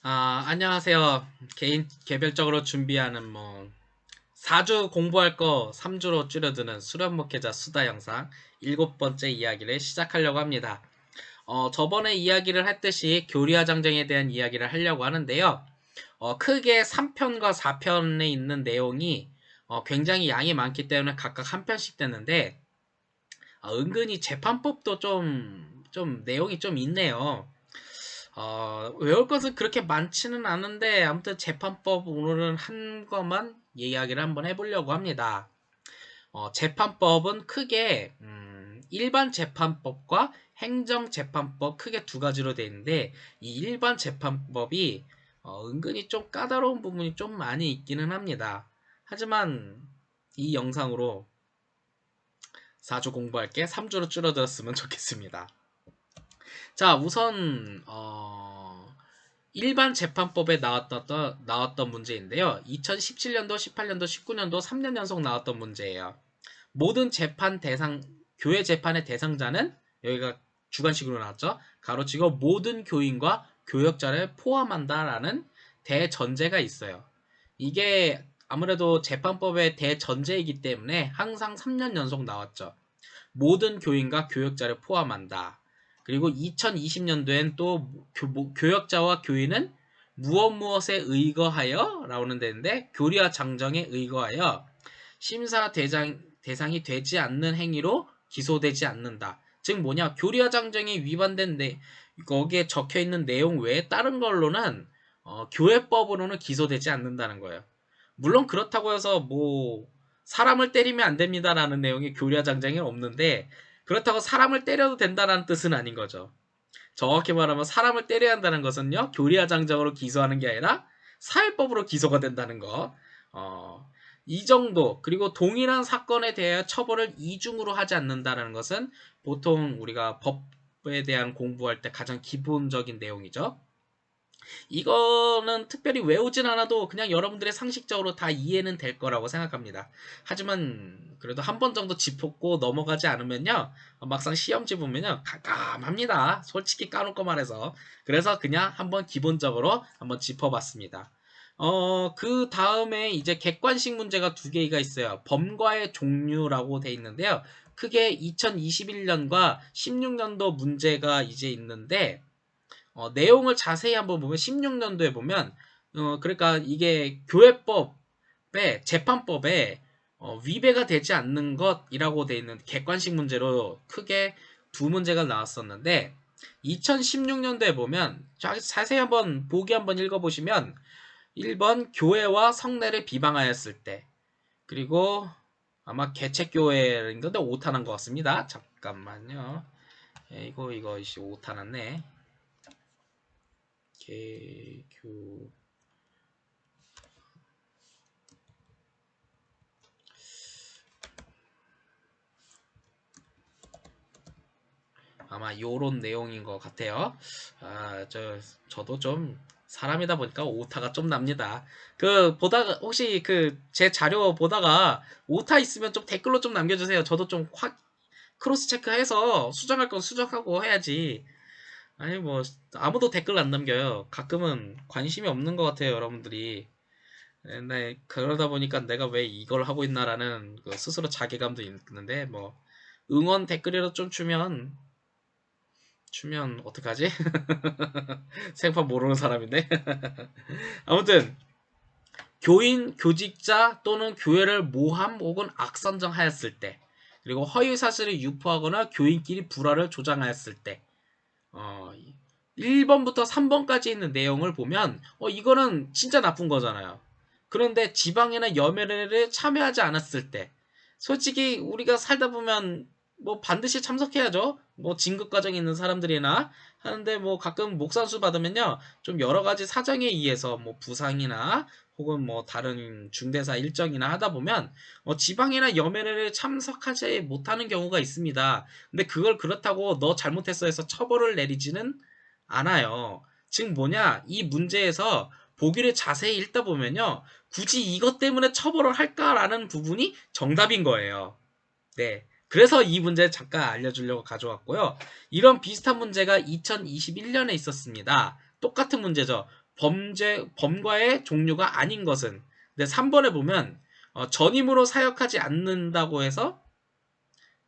안녕하세요. 개별적으로 준비하는 4주 공부할 거 3주로 줄여드는 수련 목회자 수다 영상 7번째 이야기를 시작하려고 합니다. 저번에 이야기를 했듯이 교리와 장정에 대한 이야기를 하려고 하는데요. 크게 3편과 4편에 있는 내용이 굉장히 양이 많기 때문에 각각 한 편씩 되는데, 은근히 재판법도 좀 내용이 좀 있네요. 외울 것은 그렇게 많지는 않은데, 아무튼 재판법 오늘은 한 것만 이야기를 한번 해보려고 합니다. 재판법은 크게, 일반 재판법과 행정재판법 크게 두 가지로 되어 있는데, 이 일반 재판법이 은근히 좀 까다로운 부분이 좀 많이 있기는 합니다. 하지만 이 영상으로 4주 공부할 게 3주로 줄어들었으면 좋겠습니다. 자, 우선 일반 재판법에 나왔던 문제인데요. 2017년도, 18년도, 19년도 3년 연속 나왔던 문제예요. 모든 재판 대상, 교회 재판의 대상자는 여기가 주관식으로 나왔죠. 가로치고 모든 교인과 교역자를 포함한다라는 대전제가 있어요. 이게 아무래도 재판법의 대전제이기 때문에 항상 3년 연속 나왔죠. 모든 교인과 교역자를 포함한다. 그리고 2020년도엔 또 교역자와 교인은 무엇에 의거하여 라고는 되는데, 교리와 장정에 의거하여 심사 대상이 되지 않는 행위로 기소되지 않는다. 즉 뭐냐, 교리와 장정에 위반된 거기에 적혀 있는 내용 외에 다른 걸로는 교회법으로는 기소되지 않는다는 거예요. 물론 그렇다고 해서 사람을 때리면 안 됩니다라는 내용이 교리와 장정에 없는데, 그렇다고 사람을 때려도 된다는 뜻은 아닌 거죠. 정확히 말하면 사람을 때려야 한다는 것은요, 교리와 장정으로 기소하는 게 아니라 사회법으로 기소가 된다는 거. 이 정도. 그리고 동일한 사건에 대하여 처벌을 이중으로 하지 않는다는 것은 보통 우리가 법에 대한 공부할 때 가장 기본적인 내용이죠. 이거는 특별히 외우진 않아도 그냥 여러분들의 상식적으로 다 이해는 될 거라고 생각합니다. 하지만 그래도 한 번 정도 짚고 넘어가지 않으면요, 막상 시험지 보면요 깜깜합니다. 솔직히 까놓고 말해서. 그래서 그냥 한번 기본적으로 한번 짚어봤습니다. 그 다음에 이제 객관식 문제가 두 개가 있어요. 범과의 종류라고 돼 있는데요. 크게 2021년과 16년도 문제가 이제 있는데, 내용을 자세히 한번 보면 16년도에 보면, 그러니까 이게 교회법에, 재판법에 위배가 되지 않는 것이라고 돼 있는 객관식 문제로 크게 두 문제가 나왔었는데, 2016년도에 보면 자세히 한번 보기 한번 읽어보시면 1번 교회와 성례를 비방하였을 때, 그리고 아마 개척교회인 건데 오타난 것 같습니다. 잠깐만요. 이거 오타 났네. 개교 아마 요런 내용인 것 같아요. 저도 좀 사람이다 보니까 오타가 좀 납니다. 보다가 혹시 제 자료 보다가 오타 있으면 좀 댓글로 좀 남겨주세요. 저도 좀 확 크로스 체크해서 수정할 건 수정하고 해야지. 아니 아무도 댓글 안 남겨요. 가끔은 관심이 없는 것 같아요, 여러분들이. 네, 그러다 보니까 내가 왜 이걸 하고 있나라는 스스로 자괴감도 있는데, 응원 댓글이라도 좀 주면 어떡하지? 생판 모르는 사람인데. 아무튼 교인, 교직자 또는 교회를 모함 혹은 악선정하였을 때, 그리고 허위 사실을 유포하거나 교인끼리 불화를 조장하였을 때, 어, 1번부터 3번까지 있는 내용을 보면 이거는 진짜 나쁜 거잖아요. 그런데 지방이나 염회를 참여하지 않았을 때, 솔직히 우리가 살다 보면 반드시 참석해야죠. 진급 과정에 있는 사람들이나 하는데, 가끔 목산수 받으면요, 좀 여러 가지 사정에 의해서 부상이나 혹은 다른 중대사 일정이나 하다 보면 지방이나 염회를 참석하지 못하는 경우가 있습니다. 근데 그걸 그렇다고 너 잘못했어 해서 처벌을 내리지는 않아요. 즉 뭐냐, 이 문제에서 보기를 자세히 읽다 보면요, 굳이 이것 때문에 처벌을 할까라는 부분이 정답인 거예요. 네. 그래서 이 문제 잠깐 알려주려고 가져왔고요. 이런 비슷한 문제가 2021년에 있었습니다. 똑같은 문제죠. 범과의 종류가 아닌 것은. 근데 3번에 보면 전임으로 사역하지 않는다고 해서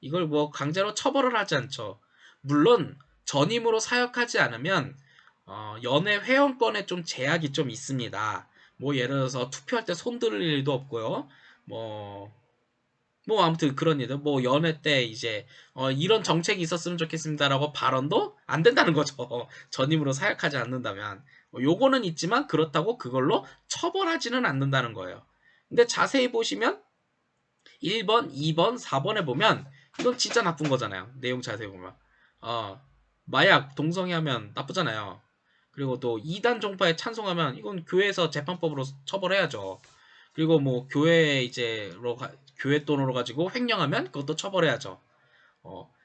이걸 뭐 강제로 처벌을 하지 않죠. 물론 전임으로 사역하지 않으면 연회 회원권에 좀 제약이 좀 있습니다. 뭐 예를 들어서 투표할 때 손들을 일도 없고요. 뭐 아무튼 그런 일들, 뭐 연회 때 이제 이런 정책이 있었으면 좋겠습니다라고 발언도 안 된다는 거죠. 전임으로 사역하지 않는다면. 요거는 있지만 그렇다고 그걸로 처벌하지는 않는다는 거예요. 근데 자세히 보시면 1번, 2번, 4번에 보면 이건 진짜 나쁜 거잖아요. 내용 자세히 보면. 마약, 동성애하면 나쁘잖아요. 그리고 또 이단 종파에 찬송하면 이건 교회에서 재판법으로 처벌해야죠. 그리고 뭐 교회 교회 돈으로 가지고 횡령하면 그것도 처벌해야죠.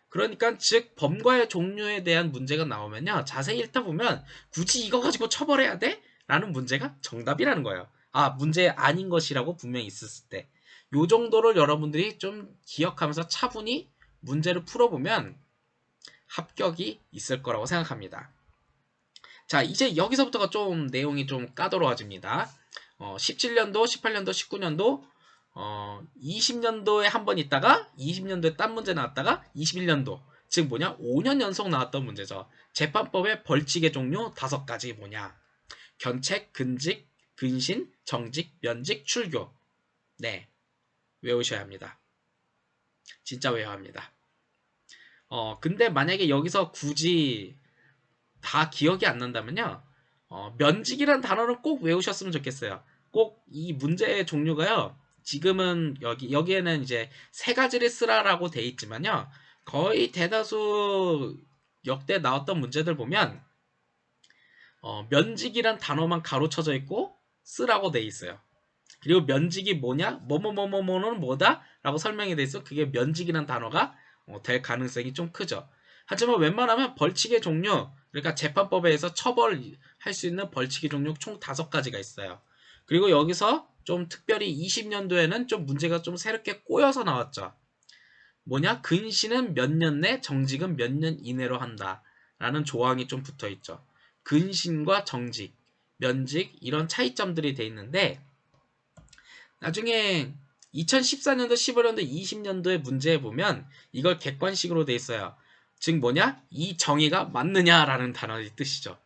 그러니까 즉 범과의 종류에 대한 문제가 나오면요. 자세히 읽다 보면 굳이 이거 가지고 처벌해야 돼? 라는 문제가 정답이라는 거예요. 문제 아닌 것이라고 분명히 있었을 때. 요 정도를 여러분들이 좀 기억하면서 차분히 문제를 풀어보면 합격이 있을 거라고 생각합니다. 자, 이제 여기서부터가 좀 내용이 좀 까다로워집니다. 17년도, 18년도, 19년도, 20년도에 한 번 있다가 20년도에 딴 문제 나왔다가 21년도, 즉 뭐냐? 5년 연속 나왔던 문제죠. 재판법의 벌칙의 종류 5가지 뭐냐? 견책, 근직, 근신, 정직, 면직, 출교. 네, 외우셔야 합니다. 진짜 외워야 합니다. 근데 만약에 여기서 굳이 다 기억이 안 난다면요. 면직이란 단어는 꼭 외우셨으면 좋겠어요. 꼭 이 문제의 종류가요. 지금은 여기에는 이제 3가지를 쓰라라고 돼 있지만요. 거의 대다수 역대 나왔던 문제들 보면 면직이란 단어만 가로쳐져 있고 쓰라고 돼 있어요. 그리고 면직이 뭐냐? 뭐뭐뭐뭐뭐는 뭐다? 라고 설명이 돼 있어. 그게 면직이란 단어가 될 가능성이 좀 크죠. 하지만 웬만하면 벌칙의 종류, 그러니까 재판법에 의해서 처벌할 수 있는 벌칙의 종류 총 5가지가 있어요. 그리고 여기서 좀 특별히 20년도에는 좀 문제가 좀 새롭게 꼬여서 나왔죠. 뭐냐? 근시는 몇 년 내, 정직은 몇 년 이내로 한다. 라는 조항이 좀 붙어 있죠. 근신과 정직, 면직 이런 차이점들이 돼 있는데 나중에 2014년도, 15년도, 20년도의 문제에 보면 이걸 객관식으로 돼 있어요. 즉 뭐냐? 이 정의가 맞느냐라는 단어의 뜻이죠.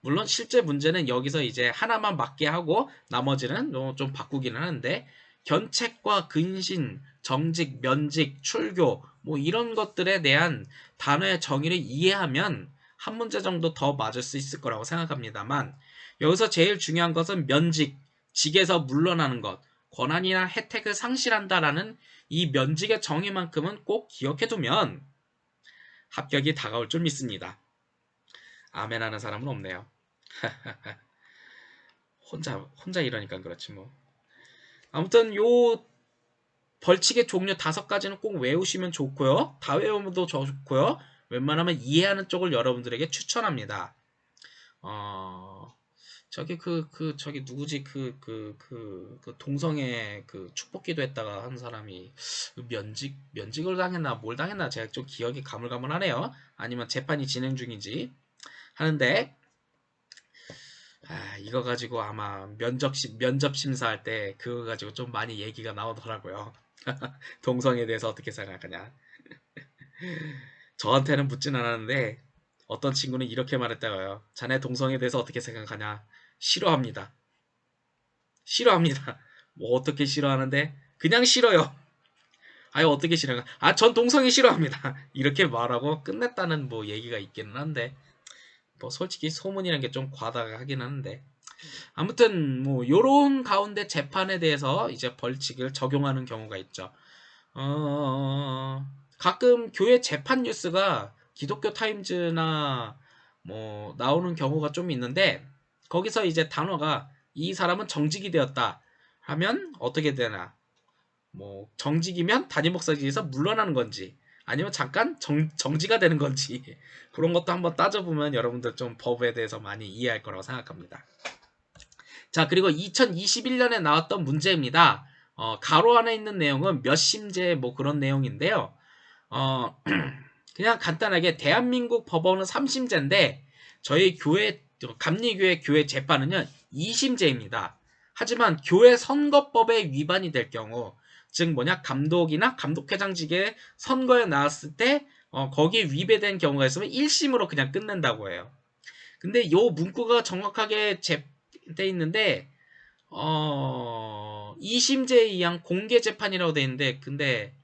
물론 실제 문제는 여기서 이제 하나만 맞게 하고 나머지는 좀 바꾸기는 하는데 견책과 근신, 정직, 면직, 출교 뭐 이런 것들에 대한 단어의 정의를 이해하면 한 문제 정도 더 맞을 수 있을 거라고 생각합니다만 여기서 제일 중요한 것은 면직, 직에서 물러나는 것, 권한이나 혜택을 상실한다라는 이 면직의 정의만큼은 꼭 기억해두면 합격이 다가올 줄 믿습니다. 아멘 하는 사람은 없네요. 혼자 이러니까 그렇지 뭐. 아무튼 요 벌칙의 종류 5가지는 꼭 외우시면 좋고요. 다 외우면도 좋고요. 웬만하면 이해하는 쪽을 여러분들에게 추천합니다. 저기 누구지 동성애 축복기도 했다가 한 사람이 면직을 당했나 뭘 당했나 제가 좀 기억이 가물가물하네요. 아니면 재판이 진행 중인지 하는데 이거 가지고 아마 면접 심사할 때 그거 가지고 좀 많이 얘기가 나오더라고요. 동성애에 대해서 어떻게 생각하냐. 저한테는 묻진 않았는데 어떤 친구는 이렇게 말했다고요. 자네 동성애에 대해서 어떻게 생각하냐. 싫어합니다. 싫어합니다. 뭐 어떻게 싫어하는데? 그냥 싫어요. 아유 어떻게 싫어요? 전 동성애 싫어합니다. 이렇게 말하고 끝냈다는 뭐 얘기가 있기는 한데 뭐 솔직히 소문이란 게 좀 과다하긴 하는데 아무튼 뭐 요런 가운데 재판에 대해서 이제 벌칙을 적용하는 경우가 있죠. 가끔 교회 재판 뉴스가 기독교 타임즈나 뭐 나오는 경우가 좀 있는데 거기서 이제 단어가 이 사람은 정직이 되었다 하면 어떻게 되나 뭐 정직이면 담임 목사직에서 물러나는 건지 아니면 잠깐 정지가 되는 건지 그런 것도 한번 따져보면 여러분들 좀 법에 대해서 많이 이해할 거라고 생각합니다. 자 그리고 2021년에 나왔던 문제입니다. 가로 안에 있는 내용은 몇 심제 뭐 그런 내용인데요. 그냥 간단하게 대한민국 법원은 3심제인데 저희 교회 감리교회 교회 재판은요 2심제입니다. 하지만 교회 선거법에 위반이 될 경우, 즉 뭐냐, 감독이나 감독회장직에 선거에 나왔을 때 거기에 위배된 경우가 있으면 1심으로 그냥 끝낸다고 해요. 근데 요 문구가 정확하게 돼 있는데 2심제에 의한 공개재판이라고 돼 있는데, 근데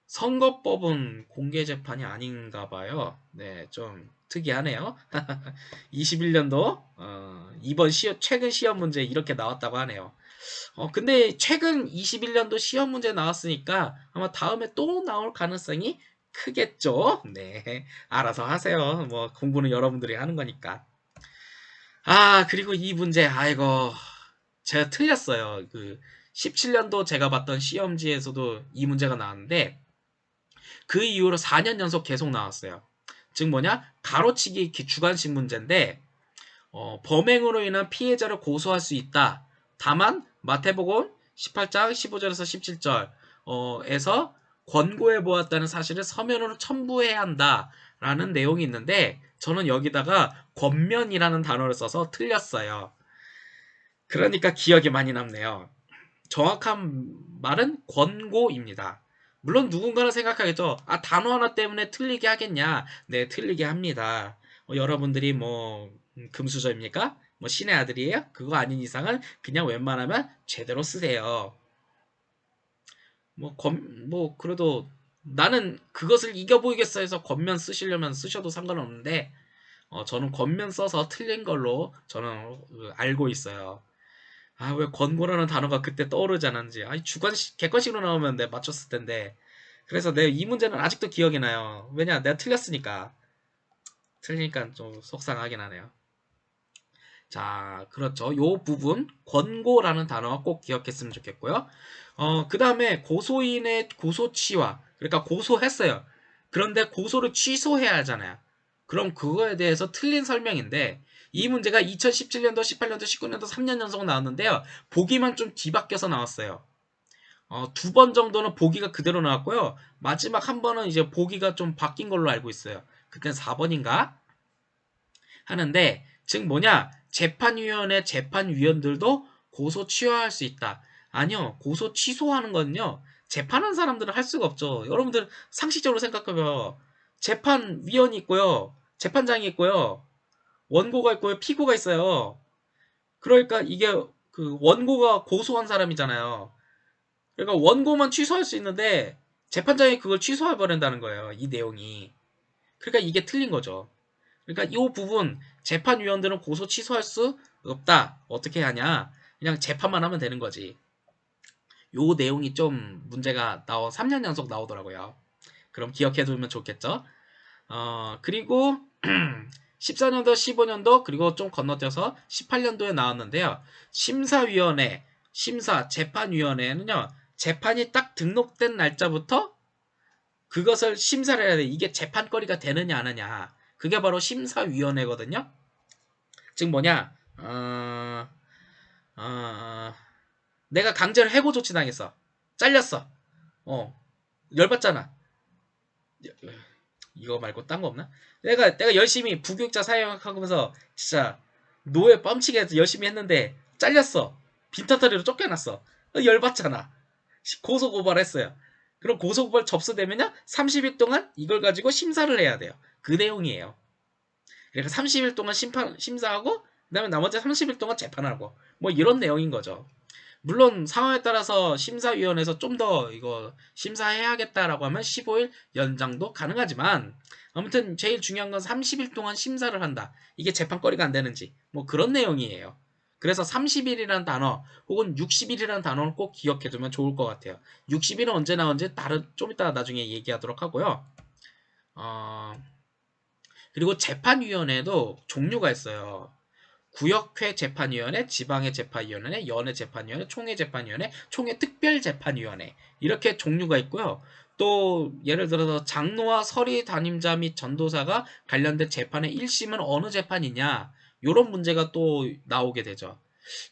선거법은 공개재판이 아닌가 봐요. 네, 좀 특이하네요. 21년도 이번 최근 시험 문제 이렇게 나왔다고 하네요. 근데 최근 21년도 시험 문제 나왔으니까 아마 다음에 또 나올 가능성이 크겠죠. 네, 알아서 하세요. 뭐 공부는 여러분들이 하는 거니까. 그리고 이 문제, 아이고, 제가 틀렸어요. 그 17년도 제가 봤던 시험지에서도 이 문제가 나왔는데, 그 이후로 4년 연속 계속 나왔어요. 즉 뭐냐, 가로치기 주관식 문제인데, 범행으로 인한 피해자를 고소할 수 있다. 다만 마태복음 18장 15절에서 17절 에서 권고해 보았다는 사실을 서면으로 첨부해야 한다라는 내용이 있는데, 저는 여기다가 권면이라는 단어를 써서 틀렸어요. 그러니까 기억에 많이 남네요. 정확한 말은 권고입니다. 물론 누군가는 생각하겠죠. 단어 하나 때문에 틀리게 하겠냐? 네, 틀리게 합니다. 여러분들이 뭐 금수저입니까? 뭐 신의 아들이에요? 그거 아닌 이상은 그냥 웬만하면 제대로 쓰세요. 뭐 그래도 나는 그것을 이겨 보이겠어 해서 권면 쓰시려면 쓰셔도 상관없는데, 저는 권면 써서 틀린 걸로 저는 알고 있어요. 왜 권고라는 단어가 그때 떠오르지 않았는지. 객관식으로 나오면 내가 맞췄을 텐데. 그래서 내 이 문제는 아직도 기억이 나요. 왜냐, 내가 틀렸으니까. 틀리니까 좀 속상하긴 하네요. 자, 그렇죠. 요 부분, 권고라는 단어 꼭 기억했으면 좋겠고요. 그 다음에 고소인의 고소치와, 그러니까 고소했어요. 그런데 고소를 취소해야 하잖아요. 그럼 그거에 대해서 틀린 설명인데, 이 문제가 2017년도, 18년도, 19년도 3년 연속 나왔는데요. 보기만 좀 뒤바뀌어서 나왔어요. 2번 정도는 보기가 그대로 나왔고요. 마지막 한 번은 이제 보기가 좀 바뀐 걸로 알고 있어요. 그땐 4번인가? 하는데, 즉 뭐냐, 재판위원회 재판위원들도 고소 취소할 수 있다. 아니요, 고소 취소하는 거는요, 재판한 사람들은 할 수가 없죠. 여러분들 상식적으로 생각하면 재판위원이 있고요, 재판장이 있고요, 원고가 있고요, 피고가 있어요. 그러니까 이게 그 원고가 고소한 사람이잖아요. 그러니까 원고만 취소할 수 있는데 재판장이 그걸 취소해 버린다는 거예요, 이 내용이. 그러니까 이게 틀린 거죠. 그러니까 이 부분, 재판위원들은 고소 취소할 수 없다. 어떻게 하냐? 그냥 재판만 하면 되는 거지. 요 내용이 좀 문제가 3년 연속 나오더라고요. 그럼 기억해두면 좋겠죠? 그리고 14년도, 15년도, 그리고 좀 건너뛰어서 18년도에 나왔는데요. 심사위원회, 재판위원회는요, 재판이 딱 등록된 날짜부터 그것을 심사를 해야 돼. 이게 재판거리가 되느냐, 안 하냐. 그게 바로 심사위원회거든요. 즉 뭐냐, 내가 강제로 해고 조치당했어. 잘렸어. 열받잖아. 이거 말고 딴 거 없나? 내가 열심히 부교육자 사회학하면서 진짜 노예 뻔치게 해서 열심히 했는데 잘렸어. 빈타터리로 쫓겨났어. 열받잖아. 고소고발했어요. 그럼 고소고발 접수되면요 30일 동안 이걸 가지고 심사를 해야 돼요. 그 내용이에요. 그러니까 30일 동안 심사하고 그다음에 나머지 30일 동안 재판하고 뭐 이런 내용인 거죠. 물론 상황에 따라서 심사위원회에서 좀 더 이거 심사해야겠다라고 하면 15일 연장도 가능하지만, 아무튼 제일 중요한 건 30일 동안 심사를 한다. 이게 재판거리가 안 되는지 뭐 그런 내용이에요. 그래서 30일이라는 단어 혹은 60일이라는 단어는 꼭 기억해두면 좋을 것 같아요. 60일은 언제 나온지 좀 이따 나중에 얘기하도록 하고요. 그리고 재판위원회도 종류가 있어요. 구역회 재판위원회, 지방회 재판위원회, 연회 재판위원회, 총회 재판위원회, 총회 특별재판위원회 이렇게 종류가 있고요. 또 예를 들어서 장로와 서리 담임자 및 전도사가 관련된 재판의 1심은 어느 재판이냐, 이런 문제가 또 나오게 되죠.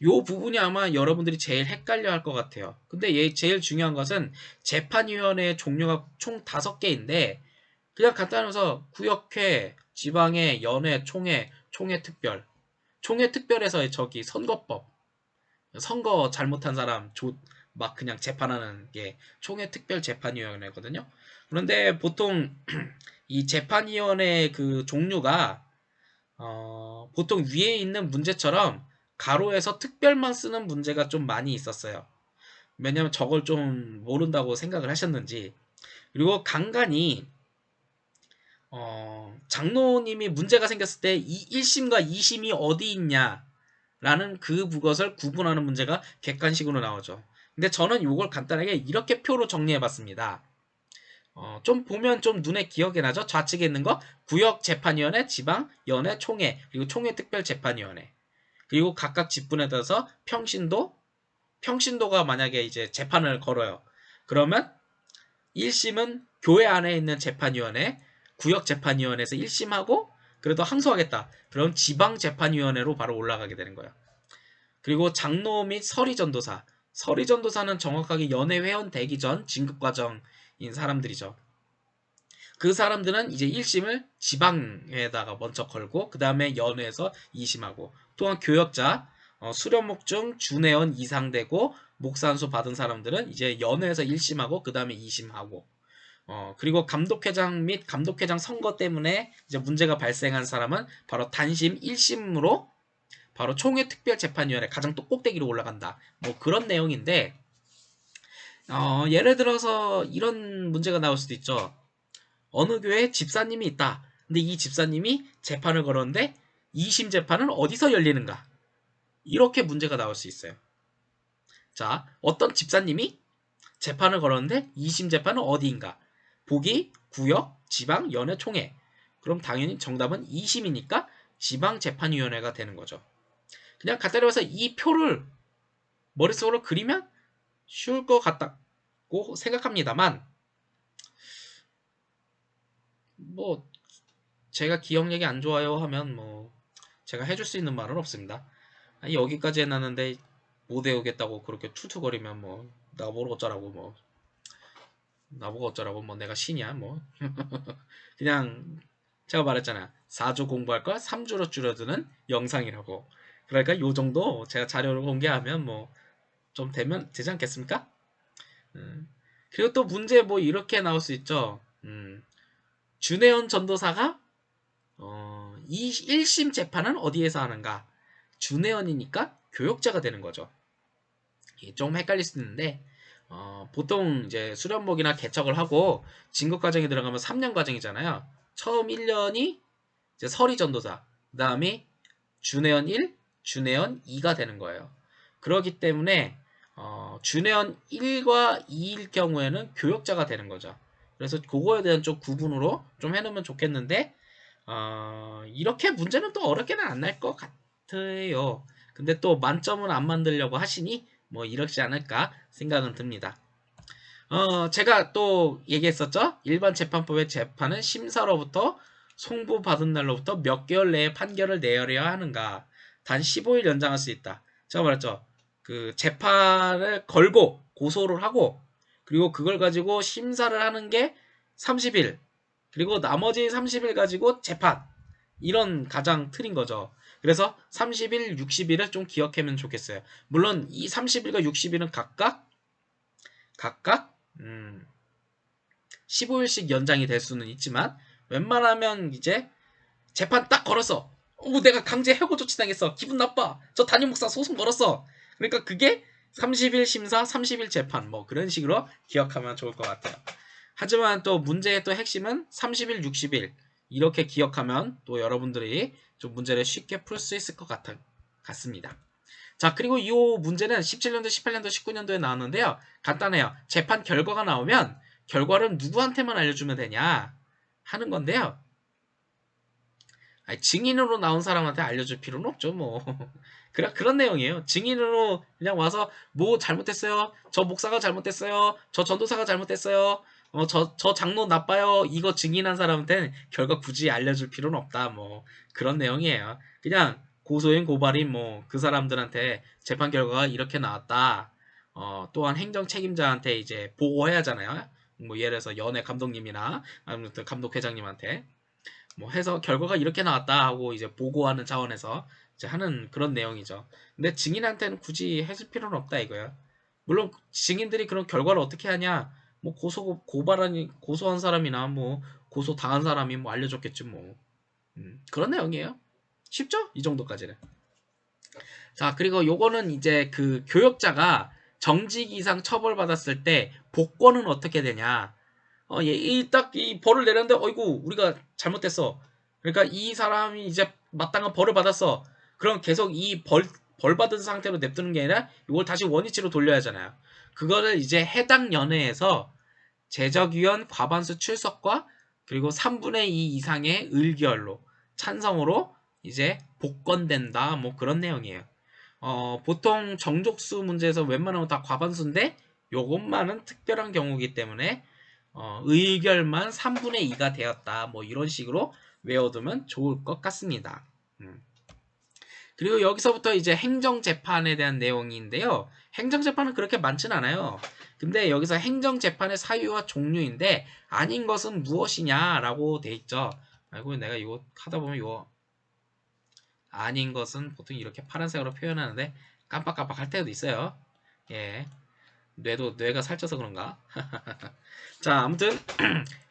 요 부분이 아마 여러분들이 제일 헷갈려 할 것 같아요. 근데 제일 중요한 것은 재판위원회의 종류가 총 5개인데, 그냥 간단해서 구역회, 지방회, 연회, 총회, 총회 특별 총회 특별에서의 저기 선거법, 선거 잘못한 사람 막 그냥 재판하는 게 총회 특별 재판위원회거든요. 그런데 보통 이 재판위원회 그 종류가 보통 위에 있는 문제처럼 가로에서 특별만 쓰는 문제가 좀 많이 있었어요. 왜냐면 저걸 좀 모른다고 생각을 하셨는지. 그리고 간간이 장로님이 문제가 생겼을 때 이 1심과 2심이 어디 있냐라는 그것을 구분하는 문제가 객관식으로 나오죠. 근데 저는 이걸 간단하게 이렇게 표로 정리해봤습니다. 좀 보면 좀 눈에 기억이 나죠? 좌측에 있는 거 구역재판위원회, 지방연회, 총회, 그리고 총회특별재판위원회. 그리고 각각 직분에 따라서 평신도가 만약에 이제 재판을 걸어요. 그러면 1심은 교회 안에 있는 재판위원회, 구역재판위원회에서 1심하고 그래도 항소하겠다. 그럼 지방재판위원회로 바로 올라가게 되는 거예요. 그리고 장로 및 서리전도사. 서리전도사는 정확하게 연회 회원 되기 전 진급과정인 사람들이죠. 그 사람들은 이제 1심을 지방에다가 먼저 걸고 그 다음에 연회에서 2심하고 또한 교역자, 수련목 중 준회원 이상 되고 목사안수 받은 사람들은 이제 연회에서 1심하고 그 다음에 2심하고 그리고 감독회장 및 감독회장 선거 때문에 이제 문제가 발생한 사람은 바로 단심 1심으로 바로 총회특별재판위원회 가장 또 꼭대기로 올라간다. 뭐 그런 내용인데 예를 들어서 이런 문제가 나올 수도 있죠. 어느 교회에 집사님이 있다. 근데 이 집사님이 재판을 걸었는데 2심 재판은 어디서 열리는가? 이렇게 문제가 나올 수 있어요. 자, 어떤 집사님이 재판을 걸었는데 2심 재판은 어디인가? 보기, 구역, 지방, 연회, 총회. 그럼 당연히 정답은 2심이니까 지방재판위원회가 되는 거죠. 그냥 간단히 말해서 이 표를 머릿속으로 그리면 쉬울 것 같다고 생각합니다만 뭐 제가 기억력이 안 좋아요 하면 뭐 제가 해줄 수 있는 말은 없습니다. 아니, 여기까지 해놨는데 못 외우겠다고 그렇게 툴툴거리면 뭐 나보고 어쩌라고 뭐 내가 신이야 뭐 그냥 제가 말했잖아. 4주 공부할 걸 3주로 줄여드는 영상이라고. 그러니까 요 정도 제가 자료를 공개하면 뭐 좀 되면 되지 않겠습니까? 그리고 또 문제 뭐 이렇게 나올 수 있죠. 준혜원 전도사가 1심 재판은 어디에서 하는가? 준혜원이니까 교역자가 되는 거죠. 좀 헷갈릴 수 있는데 보통 이제 수련목이나 개척을 하고 진급 과정에 들어가면 3년 과정이잖아요. 처음 1년이 이제 서리 전도사, 그 다음에 준혜원 1, 준혜원 2가 되는 거예요. 그렇기 때문에 준혜원 1과 2일 경우에는 교역자가 되는 거죠. 그래서 그거에 대한 좀 구분으로 좀 해놓으면 좋겠는데 이렇게 문제는 또 어렵게는 안 날 것 같아요. 근데 또 만점은 안 만들려고 하시니 뭐 이렇지 않을까 생각은 듭니다. 제가 또 얘기했었죠. 일반 재판법의 재판은 심사로부터 송부받은 날로부터 몇 개월 내에 판결을 내려야 하는가. 단 15일 연장할 수 있다. 제가 말했죠. 그 재판을 걸고 고소를 하고 그리고 그걸 가지고 심사를 하는 게 30일 그리고 나머지 30일 가지고 재판 이런 가장 틀인 거죠. 그래서 30일, 60일을 좀 기억하면 좋겠어요. 물론 이 30일과 60일은 각각 15일씩 연장이 될 수는 있지만 웬만하면 이제 재판 딱 걸었어. 내가 강제 해고 조치당했어. 기분 나빠. 저 담임 목사 소송 걸었어. 그러니까 그게 30일 심사, 30일 재판 뭐 그런 식으로 기억하면 좋을 것 같아요. 하지만 또 문제의 또 핵심은 30일, 60일 이렇게 기억하면 또 여러분들이 좀 문제를 쉽게 풀 수 있을 것 같습니다. 자, 그리고 이 문제는 17년도, 18년도, 19년도에 나왔는데요. 간단해요. 재판 결과가 나오면 결과를 누구한테만 알려주면 되냐 하는 건데요. 증인으로 나온 사람한테 알려줄 필요는 없죠, 뭐. 그런 내용이에요. 증인으로 그냥 와서 뭐 잘못했어요. 저 목사가 잘못했어요. 저 전도사가 잘못했어요. 저 장로 나빠요. 이거 증인한 사람한테는 결과 굳이 알려줄 필요는 없다. 뭐 그런 내용이에요. 그냥 고소인 고발인 뭐 그 사람들한테 재판 결과가 이렇게 나왔다. 또한 행정 책임자한테 이제 보고해야 하잖아요. 뭐 예를 들어서 연예 감독님이나 아니면 감독회장님한테 뭐 해서 결과가 이렇게 나왔다 하고 이제 보고하는 차원에서 이제 하는 그런 내용이죠. 근데 증인한테는 굳이 해줄 필요는 없다 이거야. 물론 증인들이 그런 결과를 어떻게 하냐, 뭐 고소한 사람이나 뭐 고소 당한 사람이 뭐 알려줬겠지 뭐. 그런 내용이에요. 쉽죠? 이 정도까지는. 자, 그리고 요거는 이제 그 교역자가 정직 이상 처벌받았을 때 복권은 어떻게 되냐. 딱 이 벌을 내렸는데, 어이구, 우리가 잘못됐어. 그러니까 이 사람이 이제 마땅한 벌을 받았어. 그럼 계속 벌 받은 상태로 냅두는 게 아니라 이걸 다시 원위치로 돌려야 하잖아요. 그거를 이제 해당 연회에서 제적위원 과반수 출석과 그리고 3분의 2 이상의 의결로 찬성으로 이제 복권된다. 뭐 그런 내용이에요. 보통 정족수 문제에서 웬만하면 다 과반수인데 요것만은 특별한 경우이기 때문에 의결만 3분의 2가 되었다. 뭐 이런 식으로 외워두면 좋을 것 같습니다. 그리고 여기서부터 이제 행정재판에 대한 내용인데요. 행정재판은 그렇게 많진 않아요. 근데 여기서 행정재판의 사유와 종류인데 아닌 것은 무엇이냐라고 돼 있죠. 아이고, 내가 이거 하다 보면 이거 아닌 것은 보통 이렇게 파란색으로 표현하는데 깜빡깜빡 할 때도 있어요. 예. 뇌가 살쪄서 그런가? 자, 아무튼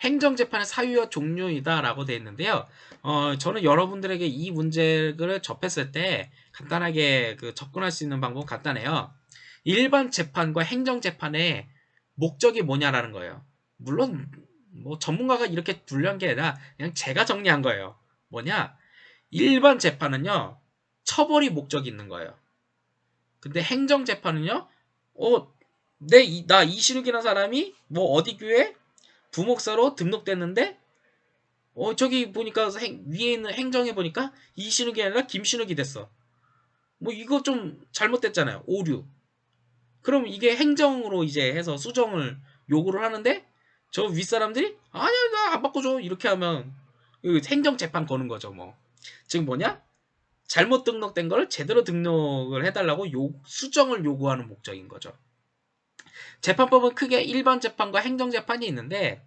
행정재판의 사유와 종류이다라고 되어 있는데요. 저는 여러분들에게 이 문제를 접했을 때 간단하게 접근할 수 있는 방법은 간단해요. 일반 재판과 행정재판의 목적이 뭐냐라는 거예요. 물론 뭐 전문가가 이렇게 분류한 게 아니라 그냥 제가 정리한 거예요. 뭐냐? 일반 재판은요, 처벌이 목적이 있는 거예요. 근데 행정재판은요, 나 이신욱이라는 사람이 뭐 어디 교회 부목사로 등록됐는데, 저기 보니까 위에 있는 행정에 보니까 이신욱이 아니라 김신욱이 됐어. 뭐 이거 좀 잘못됐잖아요. 오류. 그럼 이게 행정으로 이제 해서 수정을 요구를 하는데 저 윗사람들이 아니야 나 안 바꿔줘 이렇게 하면 행정재판 거는 거죠 뭐. 즉 뭐냐? 잘못 등록된 걸 제대로 등록을 해달라고 수정을 요구하는 목적인 거죠. 재판법은 크게 일반 재판과 행정 재판이 있는데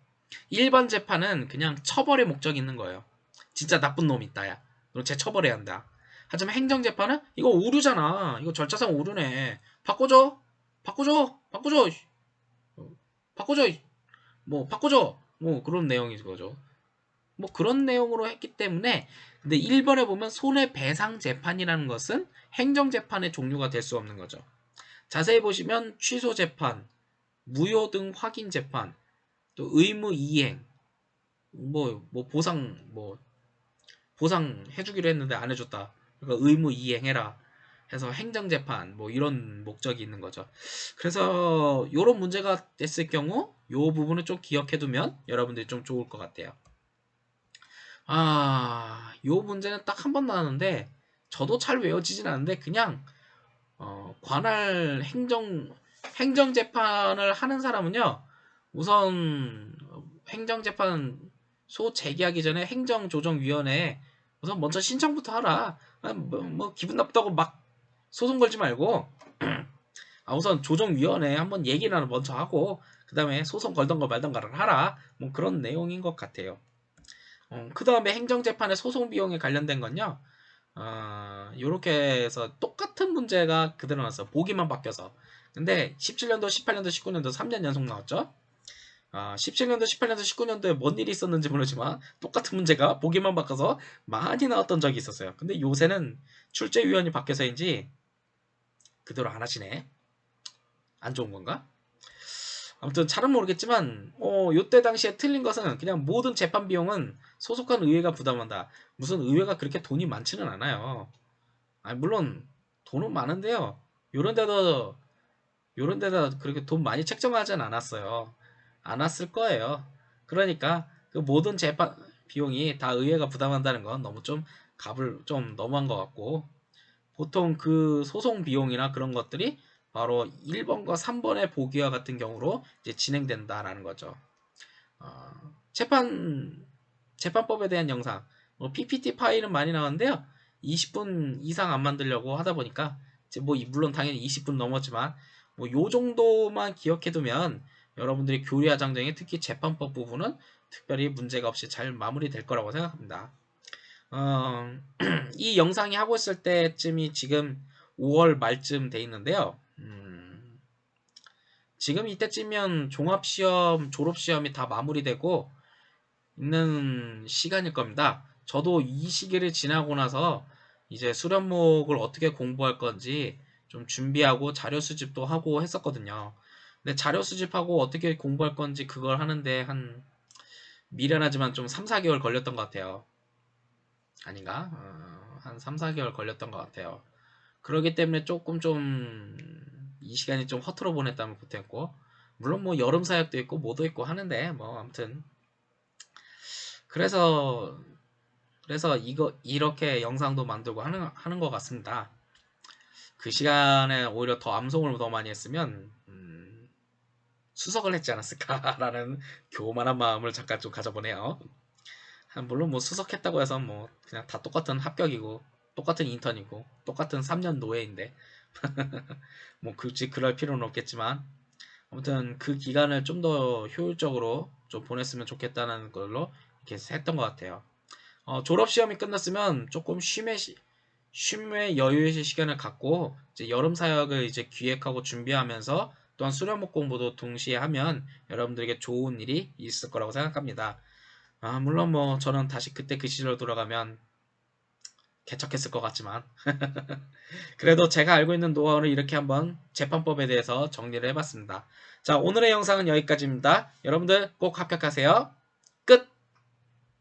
일반 재판은 그냥 처벌의 목적이 있는 거예요. 진짜 나쁜 놈 있다야. 너 쟤 처벌해야 한다. 하지만 행정 재판은 이거 오류잖아. 이거 절차상 오류네. 바꿔줘. 바꿔줘. 바꿔줘. 바꿔줘. 뭐 바꿔줘. 뭐 그런 내용인 거죠. 뭐 그런 내용으로 했기 때문에 근데 1번에 보면 손해배상 재판이라는 것은 행정 재판의 종류가 될 수 없는 거죠. 자세히 보시면 취소 재판, 무효 등 확인 재판, 또 의무 이행, 보상 해주기로 했는데 안 해줬다. 그러니까 의무 이행해라. 해서 행정 재판 뭐 이런 목적이 있는 거죠. 그래서 이런 문제가 됐을 경우 이 부분을 좀 기억해두면 여러분들이 좀 좋을 것 같아요. 요 문제는 딱 한 번 나왔는데 저도 잘 외워지진 않는데 그냥 관할 행정재판을 하는 사람은요, 우선 행정재판소 제기하기 전에 행정조정위원회에 우선 먼저 신청부터 하라. 뭐 기분 나쁘다고 막 소송 걸지 말고 우선 조정위원회에 한번 얘기를 먼저 하고 그 다음에 소송 걸던가 말던가를 하라. 뭐 그런 내용인 것 같아요. 그 다음에 행정재판의 소송 비용에 관련된 건요. 요렇게 해서 똑같은 문제가 그대로 나왔어. 보기만 바뀌어서. 근데 17년도, 18년도, 19년도 3년 연속 나왔죠. 17년도, 18년도, 19년도에 뭔 일이 있었는지 모르지만 똑같은 문제가 보기만 바꿔서 많이 나왔던 적이 있었어요. 근데 요새는 출제위원이 바뀌어서인지 그대로 안 하시네. 안 좋은 건가? 아무튼 잘은 모르겠지만 요때 당시에 틀린 것은 그냥 모든 재판 비용은 소속한 의회가 부담한다. 무슨 의회가 그렇게 돈이 많지는 않아요. 물론 돈은 많은데요. 요런 데다 그렇게 돈 많이 책정하진 않았어요. 안 왔을 거예요. 그러니까 그 모든 재판 비용이 다 의회가 부담한다는 건 너무 좀 값을 좀 너무한 것 같고 보통 그 소송 비용이나 그런 것들이 바로 1번과 3번의 보기와 같은 경우로 이제 진행된다라는 거죠. 어, 재판법에 대한 영상, PPT 파일은 많이 나왔는데요. 20분 이상 안 만들려고 하다 보니까 이제 뭐 물론 당연히 20분 넘었지만 뭐 요 정도만 기억해두면 여러분들이 교리화장 등의 특히 재판법 부분은 특별히 문제가 없이 잘 마무리될 거라고 생각합니다. 어, 이 영상이 하고 있을 때쯤이 지금 5월 말쯤 돼 있는데요. 지금 이때쯤이면 종합시험, 졸업시험이 다 마무리되고 있는 시간일 겁니다. 저도 이 시기를 지나고 나서 이제 수련목을 어떻게 공부할 건지 좀 준비하고 자료 수집도 하고 했었거든요. 근데 자료 수집하고 어떻게 공부할 건지 그걸 하는데 한 미련하지만 좀 3, 4개월 걸렸던 것 같아요. 아닌가? 한 3, 4개월 걸렸던 것 같아요. 그러기 때문에 조금 좀 이 시간이 좀 허투루 보냈다면 못했고, 물론 뭐 여름 사역도 있고 뭐도 있고 하는데 뭐 아무튼 그래서 이거 이렇게 영상도 만들고 하는 것 같습니다. 그 시간에 오히려 더 암송을 더 많이 했으면 수석을 했지 않았을까라는 교만한 마음을 잠깐 좀 가져보네요. 물론 뭐 수석했다고 해서 뭐 그냥 다 똑같은 합격이고 똑같은 인턴이고 똑같은 3년 노예인데 뭐 굳이 그럴 필요는 없겠지만 아무튼 그 기간을 좀 더 효율적으로 좀 보냈으면 좋겠다는 걸로 이렇게 했던 것 같아요. 졸업 시험이 끝났으면 조금 쉼의 여유의 시간을 갖고 이제 여름 사역을 이제 기획하고 준비하면서 또한 수련목 공부도 동시에 하면 여러분들에게 좋은 일이 있을 거라고 생각합니다. 물론 뭐 저는 다시 그때 그 시절로 돌아가면 개척했을 것 같지만 그래도 제가 알고 있는 노하우를 이렇게 한번 재판법에 대해서 정리를 해봤습니다. 자, 오늘의 영상은 여기까지입니다. 여러분들 꼭 합격하세요.